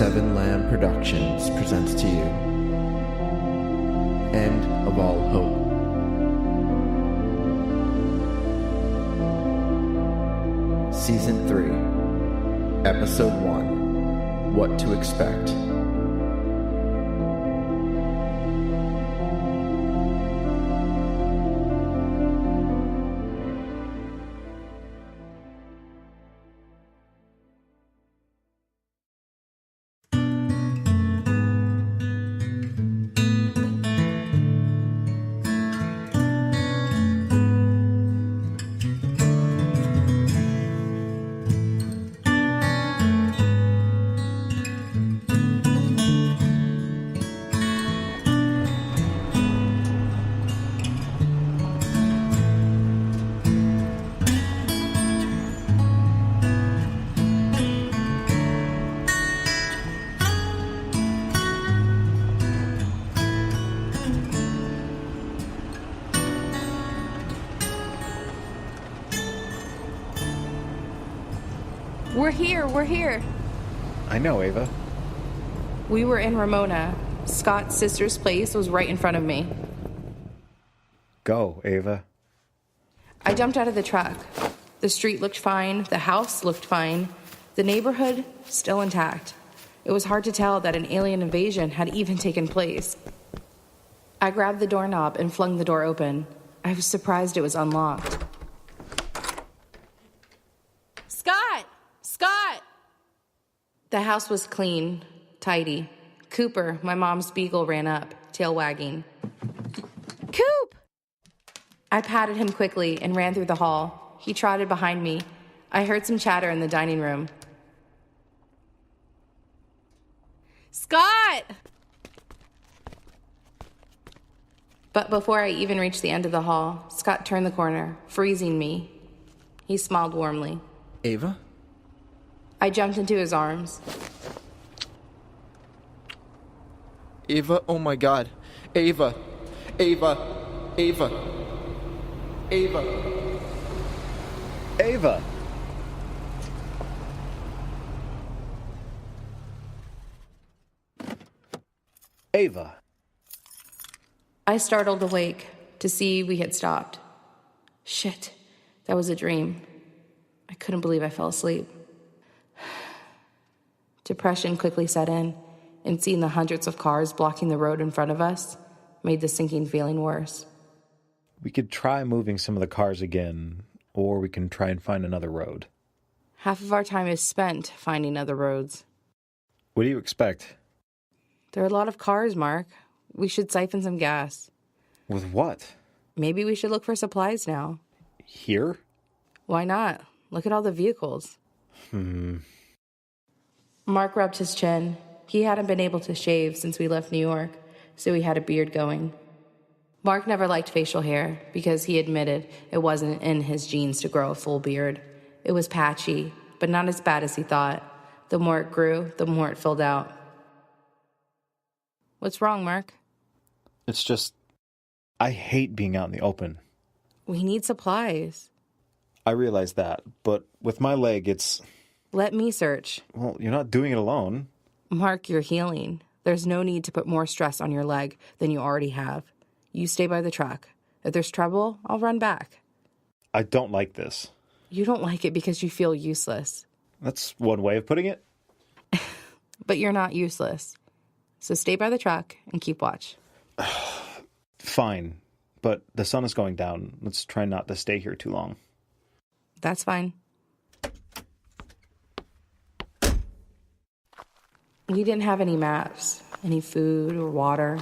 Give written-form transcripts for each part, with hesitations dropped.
Seven Lamb Productions presents to you End of All Hope. Season 3, Episode 1, What to Expect. We're here. I know, Ava. We were in Ramona. Scott's sister's place was right in front of me. Go, Ava. I jumped out of the truck. The street looked fine. The house looked fine. The neighborhood, still intact. It was hard to tell that an alien invasion had even taken place. I grabbed the doorknob and flung the door open. I was surprised it was unlocked. Scott! The house was clean, tidy. Cooper, my mom's beagle, ran up, tail wagging. Coop! I patted him quickly and ran through the hall. He trotted behind me. I heard some chatter in the dining room. Scott! But before I even reached the end of the hall, Scott turned the corner, freezing me. He smiled warmly. Ava? I jumped into his arms. Ava, oh my God. Ava. Ava! Ava! I startled awake to see we had stopped. Shit, that was a dream. I couldn't believe I fell asleep. Depression quickly set in, and seeing the hundreds of cars blocking the road in front of us made the sinking feeling worse. We could try moving some of the cars again, or we can try and find another road. Half of our time is spent finding other roads. What do you expect? There are a lot of cars, Mark. We should siphon some gas. With what? Maybe we should look for supplies now. Here? Why not? Look at all the vehicles. Mark rubbed his chin. He hadn't been able to shave since we left New York, so he had a beard going. Mark never liked facial hair because he admitted it wasn't in his genes to grow a full beard. It was patchy, but not as bad as he thought. The more it grew, the more it filled out. What's wrong, Mark? It's just, I hate being out in the open. We need supplies. I realize that, but with my leg, it's... Let me search. Well, you're not doing it alone. Mark, you're healing. There's no need to put more stress on your leg than you already have. You stay by the truck. If there's trouble, I'll run back. I don't like this. You don't like it because you feel useless. That's one way of putting it. But you're not useless. So stay by the truck and keep watch. Fine, but the sun is going down. Let's try not to stay here too long. That's fine. We didn't have any maps, any food or water,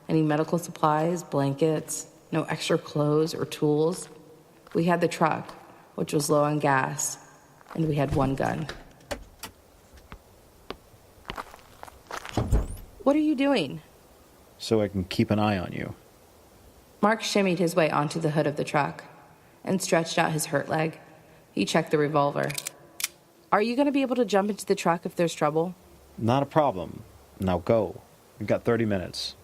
any medical supplies, blankets, no extra clothes or tools. We had the truck, which was low on gas, and we had one gun. What are you doing? So I can keep an eye on you. Mark shimmied his way onto the hood of the truck and stretched out his hurt leg. He checked the revolver. Are you going to be able to jump into the truck if there's trouble? Not a problem. Now go. We've got 30 minutes.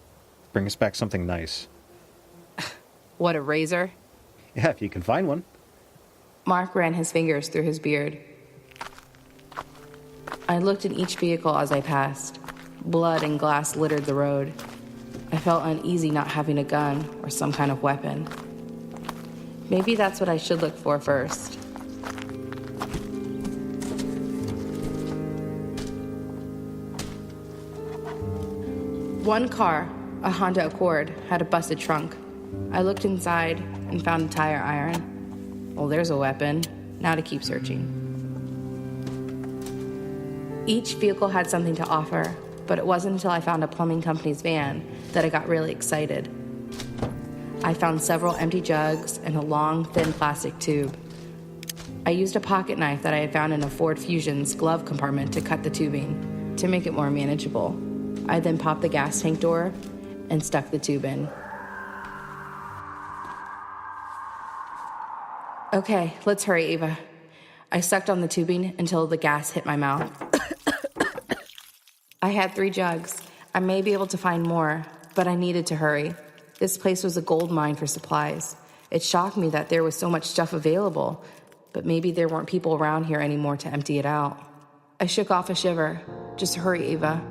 Bring us back something nice. What, a razor? Yeah, if you can find one. Mark ran his fingers through his beard. I looked in each vehicle as I passed. Blood and glass littered the road. I felt uneasy not having a gun or some kind of weapon. Maybe that's what I should look for first. One car, a Honda Accord, had a busted trunk. I looked inside and found a tire iron. Well, there's a weapon. Now to keep searching. Each vehicle had something to offer, but it wasn't until I found a plumbing company's van that I got really excited. I found several empty jugs and a long, thin plastic tube. I used a pocket knife that I had found in a Ford Fusion's glove compartment to cut the tubing, to make it more manageable. I then popped the gas tank door and stuck the tube in. Okay, let's hurry, Ava. I sucked on the tubing until the gas hit my mouth. I had 3 jugs. I may be able to find more, but I needed to hurry. This place was a gold mine for supplies. It shocked me that there was so much stuff available, but maybe there weren't people around here anymore to empty it out. I shook off a shiver. Just hurry, Ava.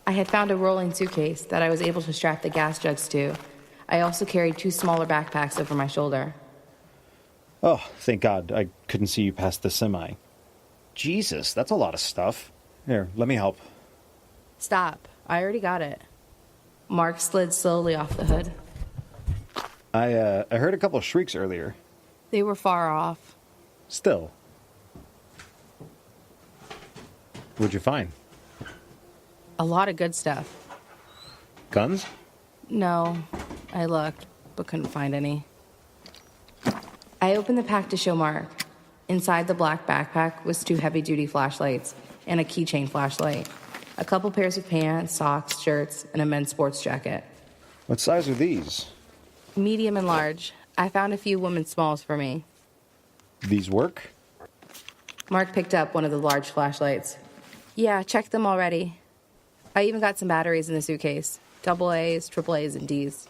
I had found a rolling suitcase that I was able to strap the gas jugs to. I also carried 2 smaller backpacks over my shoulder. Oh, thank God. I couldn't see you past the semi. Jesus, that's a lot of stuff. Here, let me help. Stop. I already got it. Mark slid slowly off the hood. I heard a couple of shrieks earlier. They were far off. Still. What'd you find? A lot of good stuff. Guns? No. I looked, but couldn't find any. I opened the pack to show Mark. Inside the black backpack was 2 heavy-duty flashlights and a keychain flashlight, a couple pairs of pants, socks, shirts, and a men's sports jacket. What size are these? Medium and large. I found a few women's smalls for me. These work? Mark picked up one of the large flashlights. Yeah, checked them already. I even got some batteries in the suitcase. AA's, AAA's, and D's.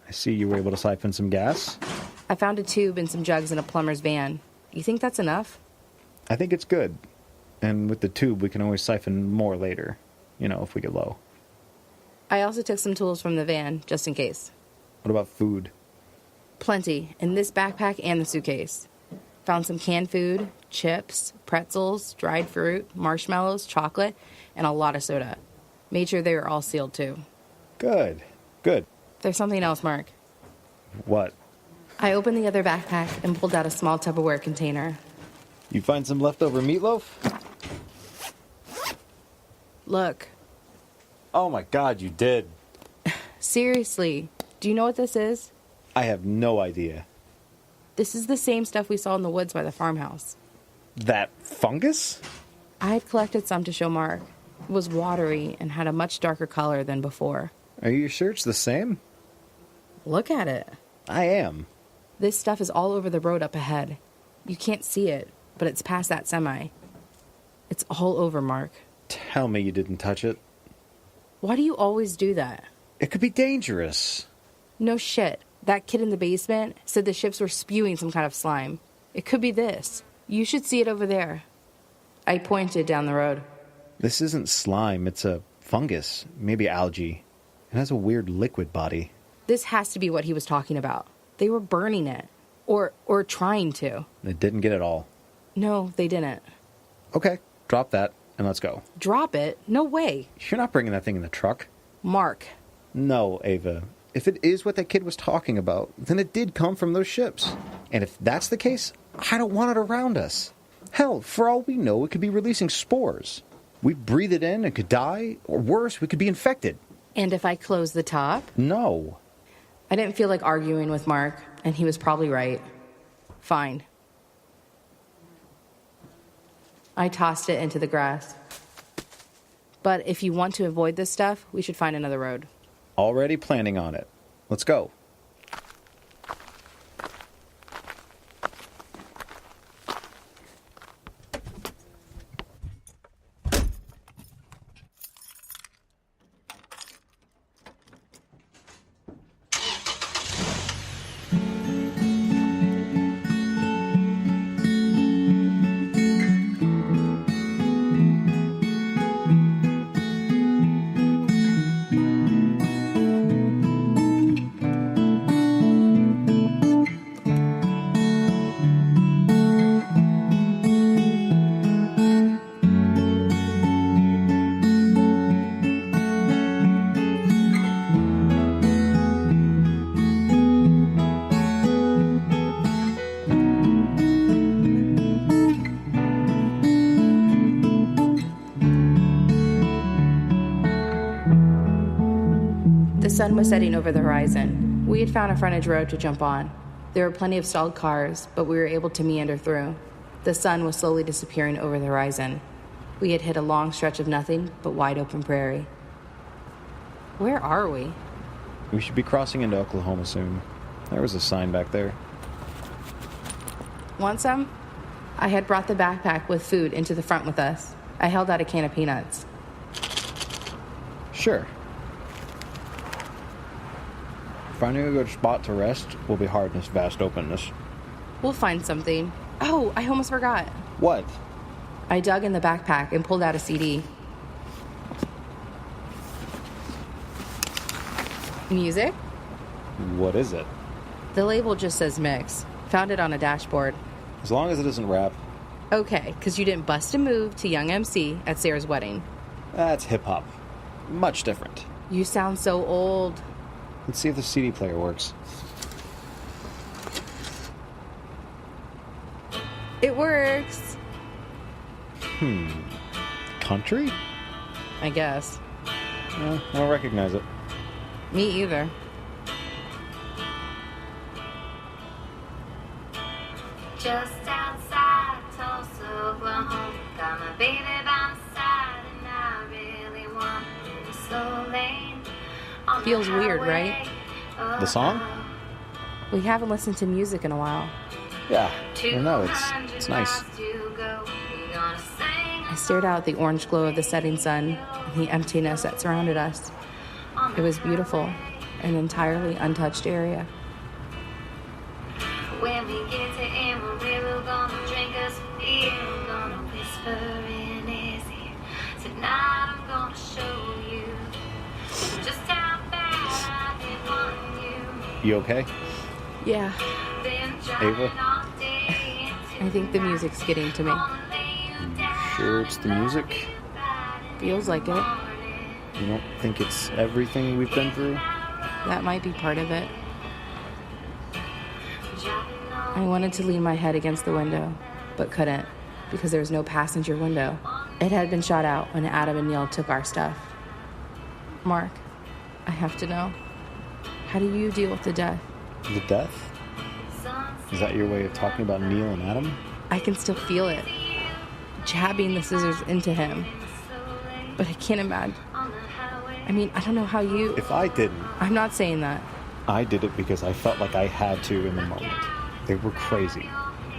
I see you were able to siphon some gas. I found a tube and some jugs in a plumber's van. You think that's enough? I think it's good. And with the tube, we can always siphon more later. You know, if we get low. I also took some tools from the van, just in case. What about food? Plenty, in this backpack and the suitcase. Found some canned food, chips, pretzels, dried fruit, marshmallows, chocolate, and a lot of soda. Made sure they were all sealed, too. Good. Good. There's something else, Mark. What? I opened the other backpack and pulled out a small Tupperware container. You find some leftover meatloaf? Look. Oh my God, you did. Seriously, do you know what this is? I have no idea. This is the same stuff we saw in the woods by the farmhouse. That fungus? I had collected some to show Mark. It was watery and had a much darker color than before. Are you sure it's the same? Look at it. I am. This stuff is all over the road up ahead. You can't see it, but it's past that semi. It's all over, Mark. Tell me you didn't touch it. Why do you always do that? It could be dangerous. No shit. That kid in the basement said the ships were spewing some kind of slime. It could be this. You should see it over there. I pointed down the road. This isn't slime. It's a fungus. Maybe algae. It has a weird liquid body. This has to be what he was talking about. They were burning it. Or trying to. They didn't get it all. No, they didn't. Okay, drop that and let's go. Drop it? No way. You're not bringing that thing in the truck. Mark. No, Ava. If it is what that kid was talking about, then it did come from those ships. And if that's the case, I don't want it around us. Hell, for all we know, it could be releasing spores. We'd breathe it in and could die, or worse, we could be infected. And if I close the top? No. I didn't feel like arguing with Mark, and he was probably right. Fine. I tossed it into the grass. But if you want to avoid this stuff, we should find another road. Already planning on it. Let's go. The sun was setting over the horizon. We had found a frontage road to jump on. There were plenty of stalled cars, but we were able to meander through. The sun was slowly disappearing over the horizon. We had hit a long stretch of nothing but wide open prairie. Where are we? We should be crossing into Oklahoma soon. There was a sign back there. Want some? I had brought the backpack with food into the front with us. I held out a can of peanuts. Sure. Finding a good spot to rest will be hard in this vast openness. We'll find something. Oh, I almost forgot. What? I dug in the backpack and pulled out a CD. Music? What is it? The label just says mix. Found it on a dashboard. As long as it isn't rap. Okay, because you didn't bust a move to Young MC at Sarah's wedding. That's hip-hop. Much different. You sound so old. Let's see if the CD player works. It works. Country? I guess. I don't recognize it. Me either. Just outside Tulsa, Oklahoma, got my baby by my side, and I really want to slow lane on the Feels weird, highway. right? The song? We haven't listened to music in a while. Yeah. I know, it's nice. I stared out at the orange glow of the setting sun and the emptiness that surrounded us. It was beautiful, an entirely untouched area. When we get to Amarillo, we're gonna drink us a beer, we're gonna whisper in his ear. Tonight I'm gonna show you just how bad I've been wanting you. You okay? Yeah, Been driving Ava? all day into I think the music's getting to me. Sure it's the music? Feels like it. You don't think it's everything we've been through? That might be part of it. I wanted to lean my head against the window, but couldn't, because there was no passenger window. It had been shot out when Adam and Neil took our stuff. Mark, I have to know. How do you deal with the death? The death? Is that your way of talking about Neil and Adam? I can still feel it. Jabbing the scissors into him. But I can't imagine. I mean, I don't know how you... If I didn't, I'm not saying that. I did it because I felt like I had to in the moment. They were crazy.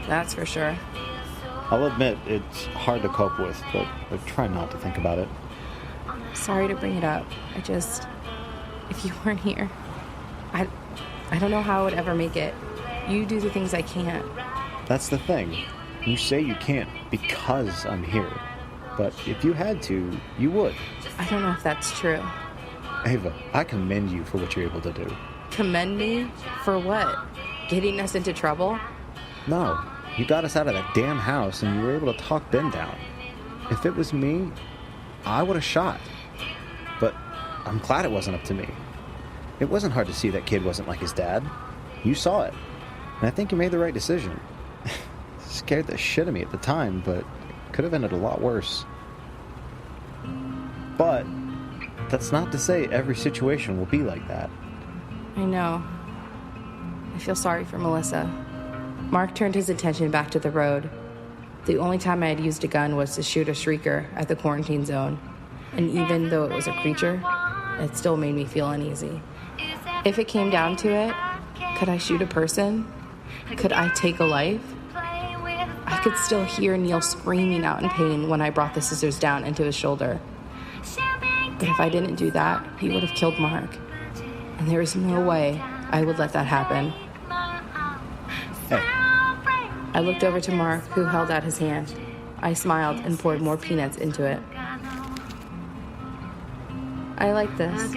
That's for sure. I'll admit, it's hard to cope with, but I try not to think about it. Sorry to bring it up. I just... If you weren't here, I don't know how I would ever make it. You do the things I can't. That's the thing. You say you can't because I'm here. But if you had to, you would. I don't know if that's true. Ava, I commend you for what you're able to do. Commend me? For what? Getting us into trouble? No, you got us out of that damn house and you were able to talk Ben down. If it was me, I would have shot. But I'm glad it wasn't up to me. It wasn't hard to see that kid wasn't like his dad. You saw it. And I think you made the right decision. Scared the shit of me at the time, but it could have ended a lot worse. But that's not to say every situation will be like that. I know. I feel sorry for Melissa. Mark turned his attention back to the road. The only time I had used a gun was to shoot a shrieker at the quarantine zone. And even though it was a creature, it still made me feel uneasy. If it came down to it, could I shoot a person? Could I take a life? I could still hear Neil screaming out in pain when I brought the scissors down into his shoulder. But if I didn't do that, he would have killed Mark. And there was no way I would let that happen. Hey. I looked over to Mark, who held out his hand. I smiled and poured more peanuts into it. I like this.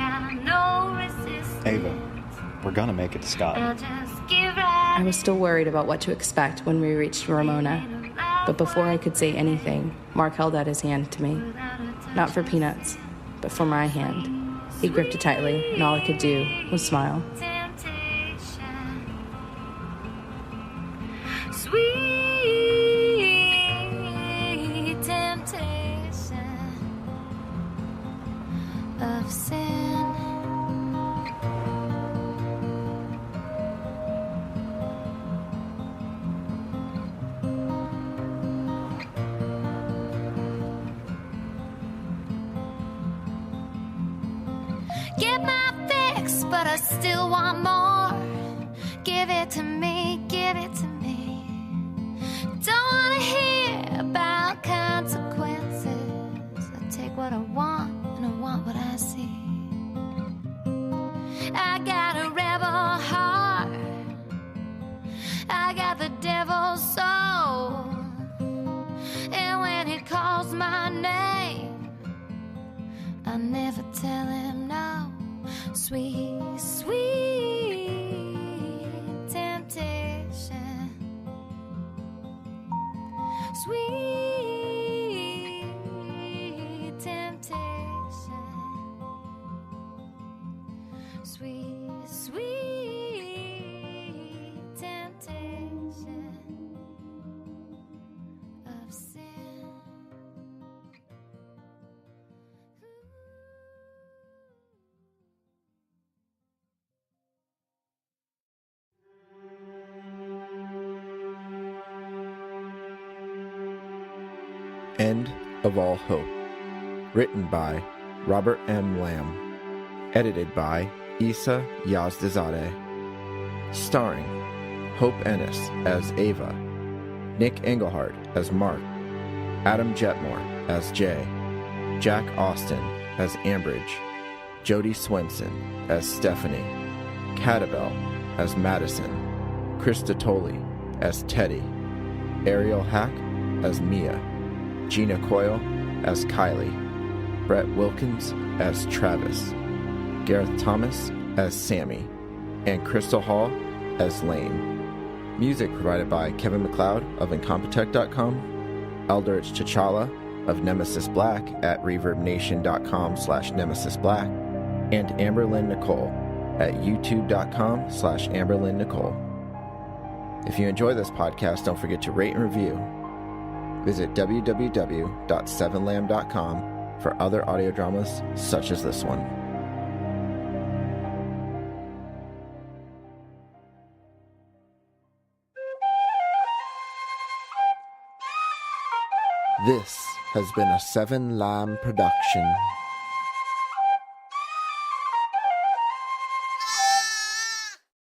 Ava, we're gonna make it to Scotland. I was still worried about what to expect when we reached Ramona. But before I could say anything, Mark held out his hand to me. Not for peanuts, but for my hand. He gripped it tightly, and all I could do was smile. Sweet temptation of sin. Get my fix, but I still want more. Give it to me, give it to me. Don't wanna hear about consequences. I take what I want, and I want what I see. I got a rebel heart. I got the devil's soul. And when he calls my name, I never tell him no. Sweet, sweet temptation. Sweet temptation. Sweet, sweet temptation of sin. End of All Hope. Written by Robert M. Lamb. Edited by Issa Yazdazadeh. Starring Hope Ennis as Ava, Nick Engelhardt as Mark, Adam Jetmore as Jay, Jack Austin as Ambridge, Jodie Swenson as Stephanie, Catabel as Madison, Krista Tolley as Teddy, Ariel Hack as Mia, Gina Coyle as Kylie, Brett Wilkins as Travis, Gareth Thomas as Sammy, and Crystal Hall as Lane. Music provided by Kevin MacLeod of Incompetech.com, Eldritch T'Challa of Nemesis Black at ReverbNation.com/NemesisBlack, and Amberlynn Nicole at YouTube.com/Amberlynn Nicole. If you enjoy this podcast, don't forget to rate and review. Visit www.7lamb.com for other audio dramas such as this one. This has been a 7 Lamb production.